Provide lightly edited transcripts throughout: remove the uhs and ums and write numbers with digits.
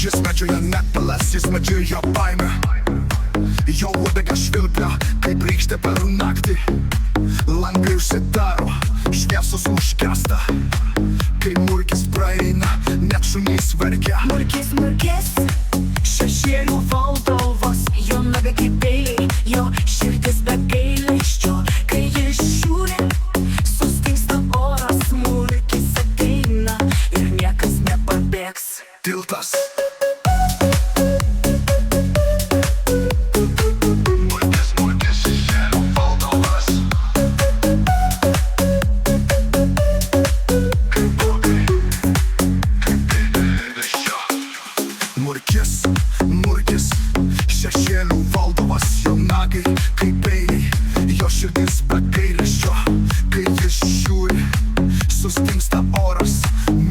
Jis medžioja net peles, jis medžioja baimę. Jo uodega švilpia, kaip rykštė per naktį. Langai užsidaro, šviesos užgęsta. Kai murkis praeina, net šunys verkia. Murkis, murkis, šešėlių valdovas. Jo nagai kaip peiliai, jo širdis be gailesčio. Kai jis žiūri, sustingsta oras. Murkis ateina ir niekas nepabėgs. Tiltas. Murkis, šešėlių valdovas. Jo nagai kaip peiliai, jo širdis be gailesčio. Kai jis žiūri, sustingsta oras.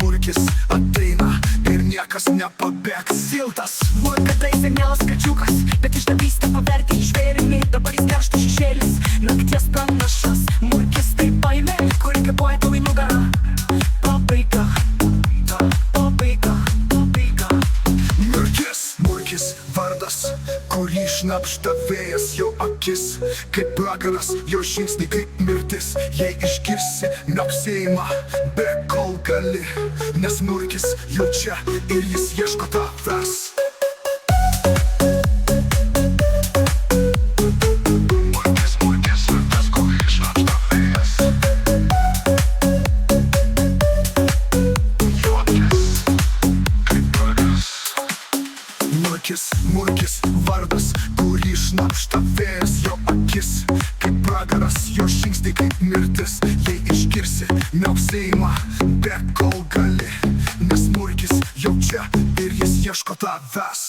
Murkis ateina ir niekas nepabėgs. Tiltas. Murka tai seniausias kačiukas, bet išdavystę pavertė į žvėrinį. Dabar jis keršto šešėlis, nakties pranašas. Murkis tai baimė, kuri kvėpuoja tau į nugarą. Pabaiga, pabaiga, pabaiga. Murkis vardas, kurį šnabžda vėjas. Jo akis kaip pragaras, jo žingsniai kaip mirtis. Jei išgirsi niauksėjimą, be kol gali. Nes murkis jau čia ir jis ieško tavęs. Murkis vardas, kurį šnabžda vėjas. Jo akis kaip pragaras, jo žingsniai kaip mirtis. Jei išgirsi niauksėjimą, be kol gali. Nes murkis jau čia ir jis ieško tavęs.